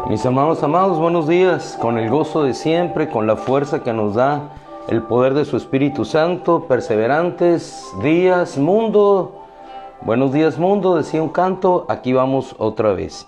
Mis hermanos amados, buenos días, con el gozo de siempre, con la fuerza que nos da el poder de su Espíritu Santo, perseverantes días, mundo. Buenos días, mundo, decía un canto, aquí vamos otra vez.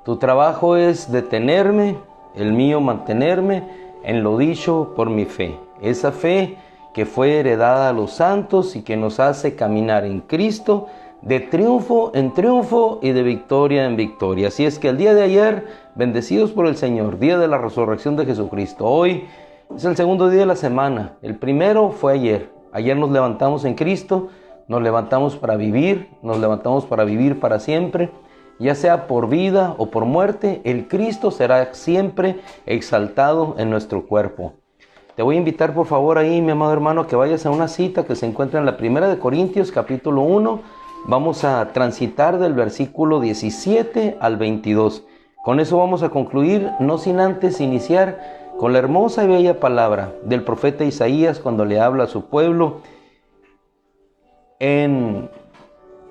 Tu trabajo es detenerme, el mío mantenerme en lo dicho por mi fe. Esa fe que fue heredada a los santos y que nos hace caminar en Cristo de triunfo en triunfo y de victoria en victoria. Así es que el día de ayer, bendecidos por el Señor, día de la resurrección de Jesucristo. Hoy es el segundo día de la semana. El primero fue ayer. Ayer nos levantamos en Cristo, nos levantamos para vivir, nos levantamos para vivir para siempre. Ya sea por vida o por muerte, el Cristo será siempre exaltado en nuestro cuerpo. Te voy a invitar por favor ahí, mi amado hermano, que vayas a una cita que se encuentra en la Primera de Corintios, capítulo 1. Vamos a transitar del versículo 17 al 22. Con eso vamos a concluir, no sin antes iniciar con la hermosa y bella palabra del profeta Isaías cuando le habla a su pueblo en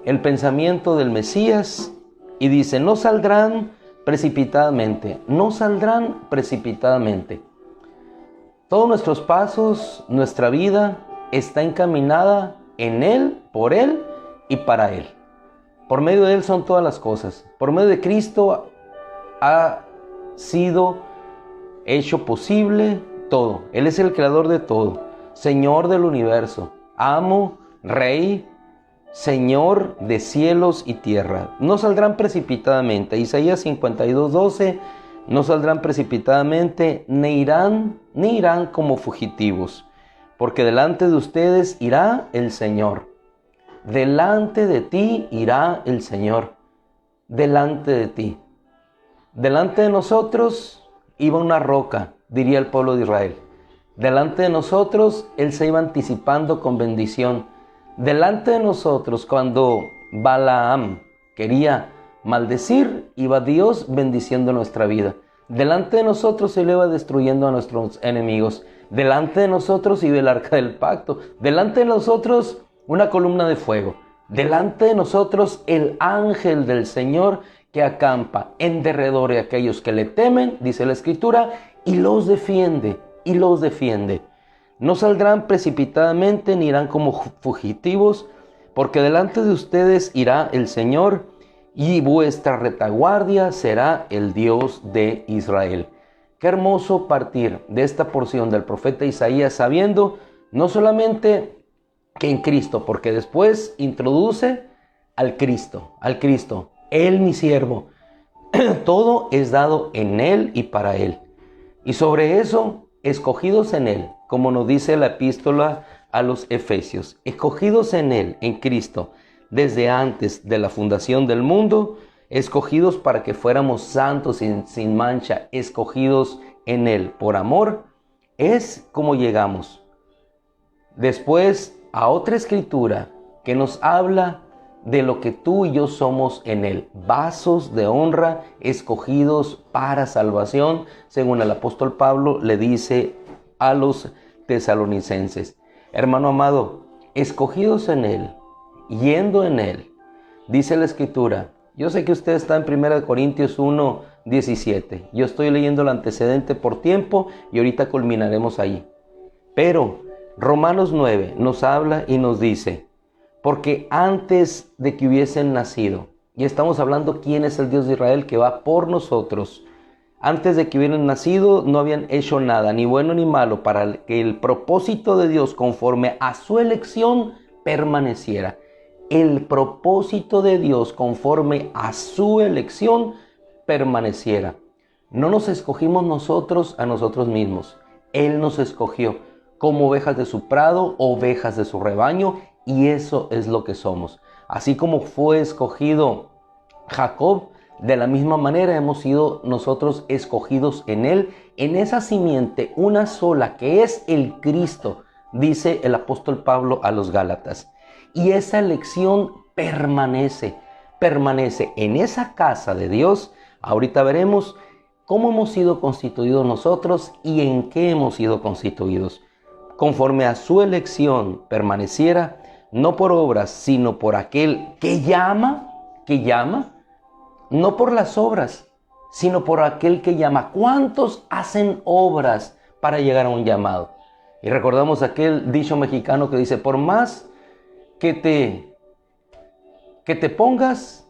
el pensamiento del Mesías y dice: no saldrán precipitadamente, no saldrán precipitadamente. Todos nuestros pasos, nuestra vida está encaminada en Él, por Él y para Él. Por medio de Él son todas las cosas. Por medio de Cristo ha sido hecho posible todo. Él es el creador de todo, Señor del universo, amo, Rey, Señor de cielos y tierra. No saldrán precipitadamente. Isaías 52:12. No saldrán precipitadamente, ni irán como fugitivos, porque delante de ustedes irá el Señor. Delante de ti irá el Señor. Delante de ti. Delante de nosotros iba una roca, diría el pueblo de Israel. Delante de nosotros Él se iba anticipando con bendición. Delante de nosotros, cuando Balaam quería maldecir, iba Dios bendiciendo nuestra vida. Delante de nosotros Él iba destruyendo a nuestros enemigos. Delante de nosotros iba el arca del pacto. Delante de nosotros una columna de fuego. Delante de nosotros el ángel del Señor que acampa en derredor de aquellos que le temen, dice la Escritura, y los defiende, y los defiende. No saldrán precipitadamente ni irán como fugitivos, porque delante de ustedes irá el Señor, y vuestra retaguardia será el Dios de Israel. Qué hermoso partir de esta porción del profeta Isaías sabiendo no solamente que en Cristo, porque después introduce al Cristo, Él mi siervo. Todo es dado en Él y para Él. Y sobre eso, escogidos en Él, como nos dice la epístola a los Efesios, escogidos en Él, en Cristo, desde antes de la fundación del mundo, escogidos para que fuéramos santos y sin mancha, escogidos en Él por amor, es como llegamos. Después a otra escritura que nos habla de lo que tú y yo somos en Él, vasos de honra escogidos para salvación, según el apóstol Pablo le dice a los tesalonicenses. Hermano amado, escogidos en Él, yendo en Él, dice la Escritura. Yo sé que usted está en 1 Corintios 1:17. Yo estoy leyendo el antecedente por tiempo y ahorita culminaremos ahí. Pero Romanos 9 nos habla y nos dice: porque antes de que hubiesen nacido, y estamos hablando quién es el Dios de Israel que va por nosotros, antes de que hubieran nacido no habían hecho nada, ni bueno ni malo, para que el propósito de Dios conforme a su elección permaneciera. El propósito de Dios conforme a su elección permaneciera. No nos escogimos nosotros a nosotros mismos. Él nos escogió como ovejas de su prado, ovejas de su rebaño, y eso es lo que somos. Así como fue escogido Jacob, de la misma manera hemos sido nosotros escogidos en Él, en esa simiente, una sola, que es el Cristo, dice el apóstol Pablo a los Gálatas. Y esa elección permanece en esa casa de Dios. Ahorita veremos cómo hemos sido constituidos nosotros y en qué hemos sido constituidos. Conforme a su elección permaneciera, no por obras, sino por aquel que llama, no por las obras, sino por aquel que llama. ¿Cuántos hacen obras para llegar a un llamado? Y recordamos aquel dicho mexicano que dice, por más que te pongas,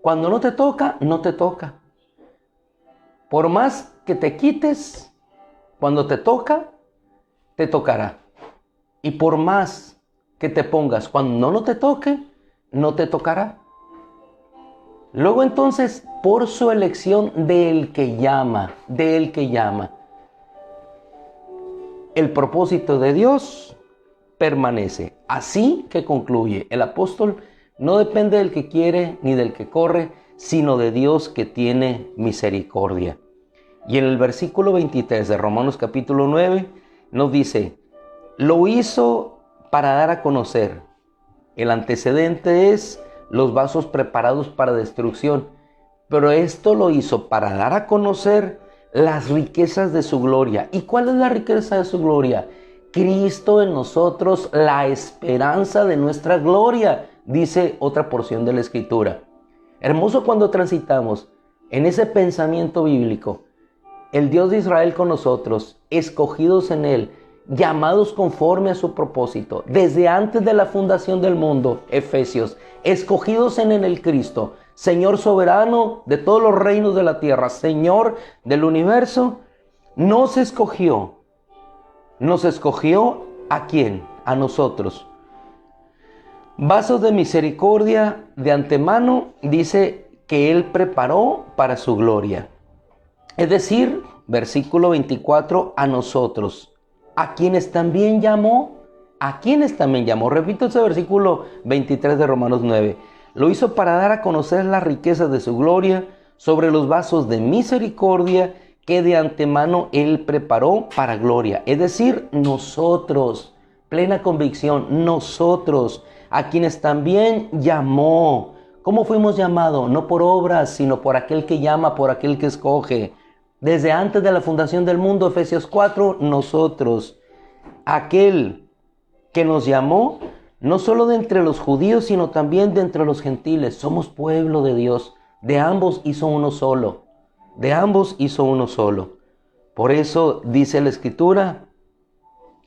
cuando no te toca, no te toca. Por más que te quites, cuando te toca, te tocará. Y por más que te pongas, cuando no te toque, no te tocará. Luego entonces, por su elección del que llama, el propósito de Dios permanece. Así que concluye, el apóstol no depende del que quiere ni del que corre, sino de Dios que tiene misericordia. Y en el versículo 23 de Romanos capítulo 9 nos dice, lo hizo para dar a conocer. El antecedente es los vasos preparados para destrucción, pero esto lo hizo para dar a conocer las riquezas de su gloria. ¿Y cuál es la riqueza de su gloria? Cristo en nosotros, la esperanza de nuestra gloria, dice otra porción de la Escritura. Hermoso cuando transitamos en ese pensamiento bíblico, el Dios de Israel con nosotros, escogidos en Él, llamados conforme a su propósito, desde antes de la fundación del mundo, Efesios, escogidos en el Cristo, Señor soberano de todos los reinos de la tierra, Señor del universo, nos escogió ¿a quién? A nosotros. Vasos de misericordia de antemano, dice que Él preparó para su gloria. Es decir, versículo 24, a nosotros, a quienes también llamó, repito ese versículo 23 de Romanos 9, lo hizo para dar a conocer las riquezas de su gloria sobre los vasos de misericordia que de antemano Él preparó para gloria. Es decir, nosotros, plena convicción, nosotros, a quienes también llamó. ¿Cómo fuimos llamados? No por obras, sino por aquel que llama, por aquel que escoge. Desde antes de la fundación del mundo, Efesios 4, nosotros, aquel que nos llamó, no solo de entre los judíos, sino también de entre los gentiles. Somos pueblo de Dios, de ambos hizo uno solo, Por eso dice la Escritura,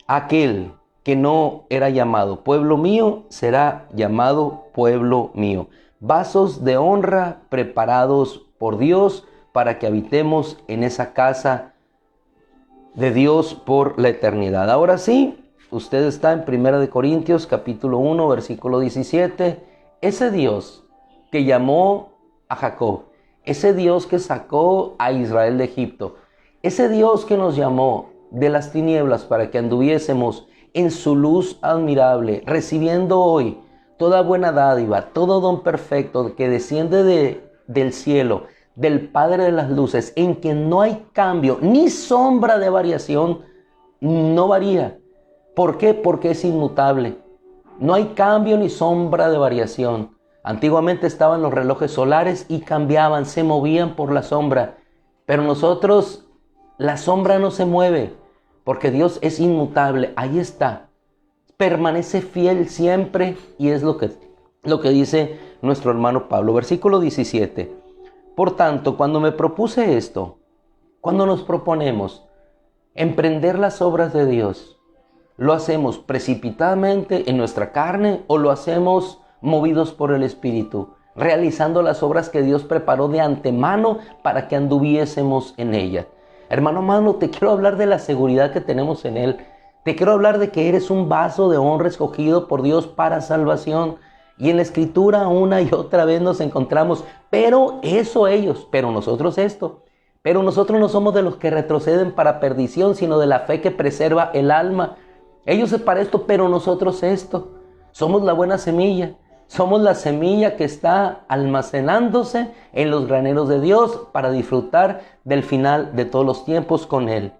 aquel que no era llamado pueblo mío, será llamado pueblo mío. Vasos de honra preparados por Dios, para que habitemos en esa casa de Dios por la eternidad. Ahora sí, usted está en 1 Corintios capítulo 1, versículo 17. Ese Dios que llamó a Jacob, ese Dios que sacó a Israel de Egipto, ese Dios que nos llamó de las tinieblas para que anduviésemos en su luz admirable, recibiendo hoy toda buena dádiva, todo don perfecto que desciende del cielo, del Padre de las luces, en quien no hay cambio ni sombra de variación, no varía. ¿Por qué? Porque es inmutable. No hay cambio ni sombra de variación. Antiguamente estaban los relojes solares y cambiaban, se movían por la sombra. Pero nosotros, la sombra no se mueve, porque Dios es inmutable. Ahí está. Permanece fiel siempre, y es lo que dice nuestro hermano Pablo. Versículo 17. Por tanto, cuando me propuse esto, cuando nos proponemos emprender las obras de Dios, ¿lo hacemos precipitadamente en nuestra carne o lo hacemos movidos por el Espíritu, realizando las obras que Dios preparó de antemano para que anduviésemos en ellas? Hermano amado, te quiero hablar de la seguridad que tenemos en Él. Te quiero hablar de que eres un vaso de honra escogido por Dios para salvación. Y en la Escritura una y otra vez nos encontramos, pero eso ellos, pero nosotros esto. Pero nosotros no somos de los que retroceden para perdición, sino de la fe que preserva el alma. Ellos es para esto, pero nosotros esto. Somos la buena semilla. Somos la semilla que está almacenándose en los graneros de Dios para disfrutar del final de todos los tiempos con Él.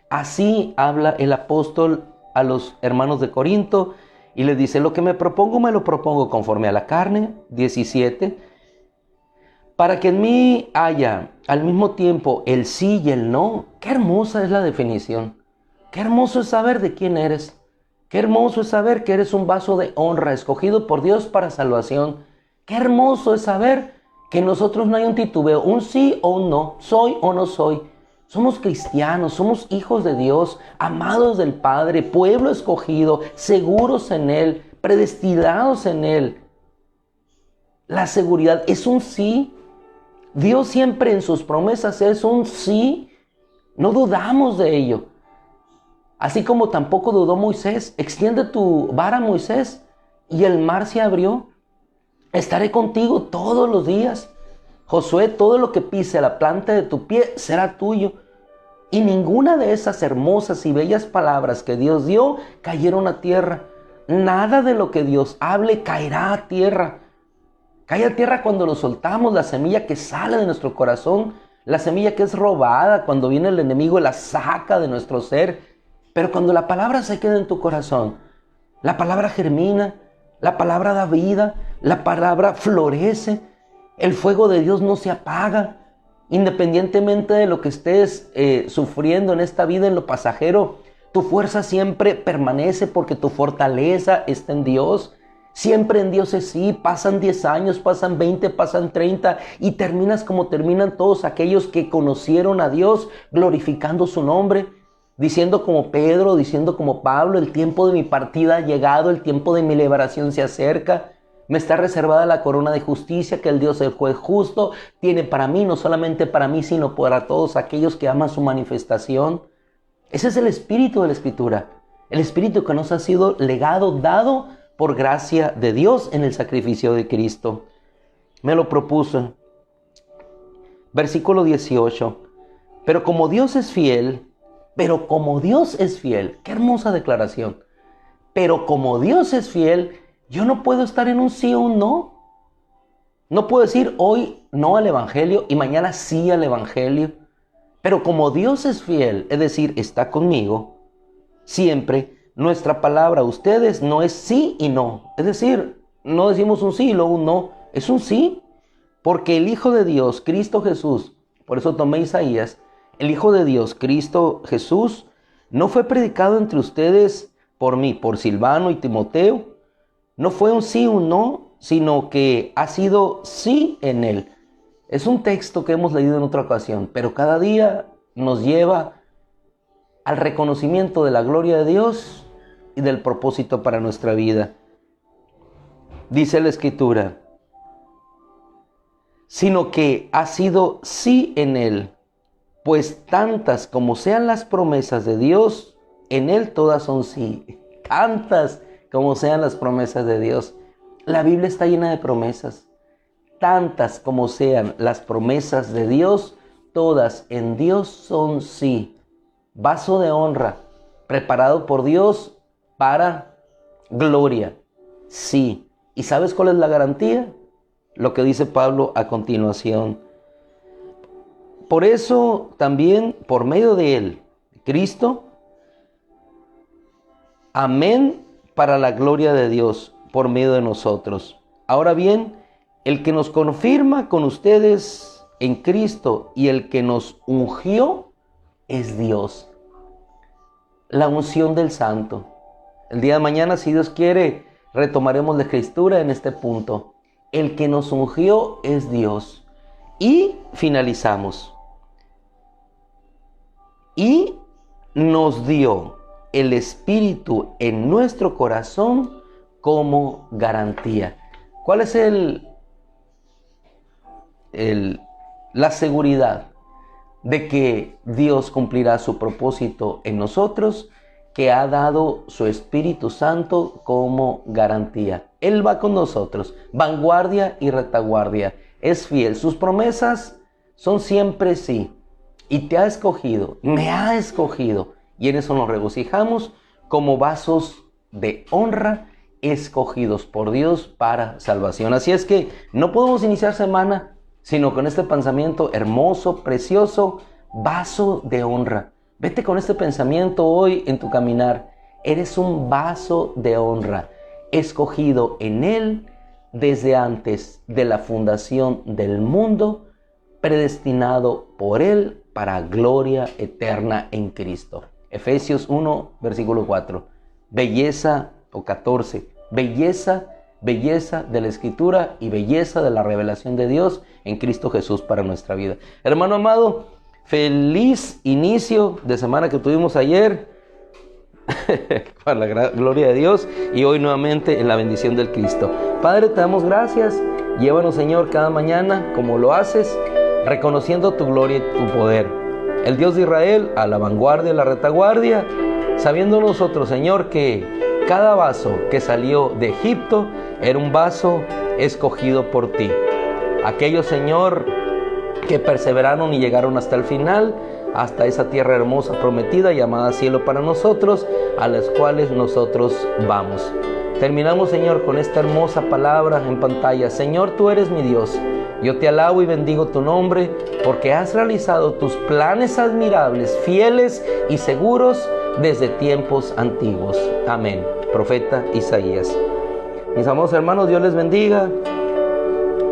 Así habla el apóstol a los hermanos de Corinto y les dice, lo que me lo propongo conforme a la carne, 17, para que en mí haya al mismo tiempo el sí y el no. Qué hermosa es la definición. Qué hermoso es saber de quién eres. Qué hermoso es saber que eres un vaso de honra escogido por Dios para salvación. Qué hermoso es saber Que en nosotros no hay un titubeo, un sí o un no, soy o no soy. Somos cristianos, somos hijos de Dios, amados del Padre, pueblo escogido, seguros en Él, predestinados en Él. La seguridad es un sí. Dios siempre en sus promesas es un sí. No dudamos de ello. Así como tampoco dudó Moisés. Extiende tu vara, Moisés, y el mar se abrió. Estaré contigo todos los días. Josué, todo lo que pise la planta de tu pie será tuyo. Y ninguna de esas hermosas y bellas palabras que Dios dio cayeron a tierra. Nada de lo que Dios hable caerá a tierra. Cae a tierra cuando lo soltamos, la semilla que sale de nuestro corazón, la semilla que es robada cuando viene el enemigo y la saca de nuestro ser. Pero cuando la palabra se queda en tu corazón, la palabra germina, la palabra da vida, la palabra florece, el fuego de Dios no se apaga. Independientemente de lo que estés sufriendo en esta vida, en lo pasajero, tu fuerza siempre permanece porque tu fortaleza está en Dios. Siempre en Dios es sí. Pasan 10 años, pasan 20, pasan 30 y terminas como terminan todos aquellos que conocieron a Dios, glorificando su nombre, diciendo como Pedro, diciendo como Pablo: el tiempo de mi partida ha llegado, el tiempo de mi liberación se acerca. Me está reservada la corona de justicia que el Dios, el juez justo, tiene para mí, no solamente para mí, sino para todos aquellos que aman su manifestación. Ese es el espíritu de la Escritura, el espíritu que nos ha sido legado, dado por gracia de Dios en el sacrificio de Cristo. Me lo propuso. Versículo 18. Pero como Dios es fiel, qué hermosa declaración. Pero como Dios es fiel, yo no puedo estar en un sí o un no. No puedo decir hoy no al Evangelio y mañana sí al Evangelio. Pero como Dios es fiel, es decir, está conmigo, siempre nuestra palabra a ustedes no es sí y no. Es decir, no decimos un sí y luego un no. Es un sí. Porque el Hijo de Dios, Cristo Jesús, por eso tomé Isaías, el Hijo de Dios, Cristo Jesús, no fue predicado entre ustedes por mí, por Silvano y Timoteo. No fue un sí, un no, sino que ha sido sí en Él. Es un texto que hemos leído en otra ocasión, pero cada día nos lleva al reconocimiento de la gloria de Dios y del propósito para nuestra vida. Dice la Escritura, sino que ha sido sí en Él, pues tantas como sean las promesas de Dios, en Él todas son sí. Tantas como sean las promesas de Dios. La Biblia está llena de promesas. Tantas como sean las promesas de Dios, todas en Dios son sí. Vaso de honra, preparado por Dios para gloria. Sí. ¿Y sabes cuál es la garantía? Lo que dice Pablo a continuación. Por eso también, por medio de Él, Cristo, amén, para la gloria de Dios, por medio de nosotros. Ahora bien, el que nos confirma con ustedes en Cristo y el que nos ungió es Dios. La unción del Santo. El día de mañana, si Dios quiere, retomaremos la Escritura en este punto. El que nos ungió es Dios. Y finalizamos. Y nos dio el Espíritu en nuestro corazón como garantía. ¿Cuál es la seguridad de que Dios cumplirá su propósito en nosotros? Que ha dado su Espíritu Santo como garantía. Él va con nosotros, vanguardia y retaguardia. Es fiel. Sus promesas son siempre sí. Y te ha escogido, me ha escogido. Y en eso nos regocijamos como vasos de honra escogidos por Dios para salvación. Así es que no podemos iniciar semana sino con este pensamiento hermoso, precioso, vaso de honra. Vete con este pensamiento hoy en tu caminar. Eres un vaso de honra, escogido en Él desde antes de la fundación del mundo, predestinado por Él para gloria eterna en Cristo. Efesios 1, versículo 4. Belleza, o 14. Belleza belleza de la Escritura y belleza de la revelación de Dios en Cristo Jesús para nuestra vida. Hermano amado, feliz inicio de semana que tuvimos ayer, para la gloria de Dios, y hoy nuevamente en la bendición del Cristo. Padre, te damos gracias. Llévanos, Señor, cada mañana como lo haces, reconociendo tu gloria y tu poder. El Dios de Israel a la vanguardia, a la retaguardia, sabiendo nosotros, Señor, que cada vaso que salió de Egipto era un vaso escogido por ti. Aquellos, Señor, que perseveraron y llegaron hasta el final, hasta esa tierra hermosa prometida llamada cielo para nosotros, a las cuales nosotros vamos. Terminamos, Señor, con esta hermosa palabra en pantalla. Señor, tú eres mi Dios. Yo te alabo y bendigo tu nombre, porque has realizado tus planes admirables, fieles y seguros desde tiempos antiguos. Amén. Profeta Isaías. Mis amados hermanos, Dios les bendiga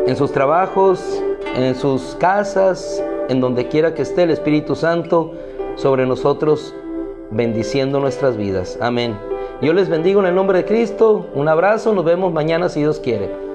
en sus trabajos, en sus casas, en donde quiera que esté el Espíritu Santo sobre nosotros, bendiciendo nuestras vidas. Amén. Yo les bendigo en el nombre de Cristo. Un abrazo. Nos vemos mañana si Dios quiere.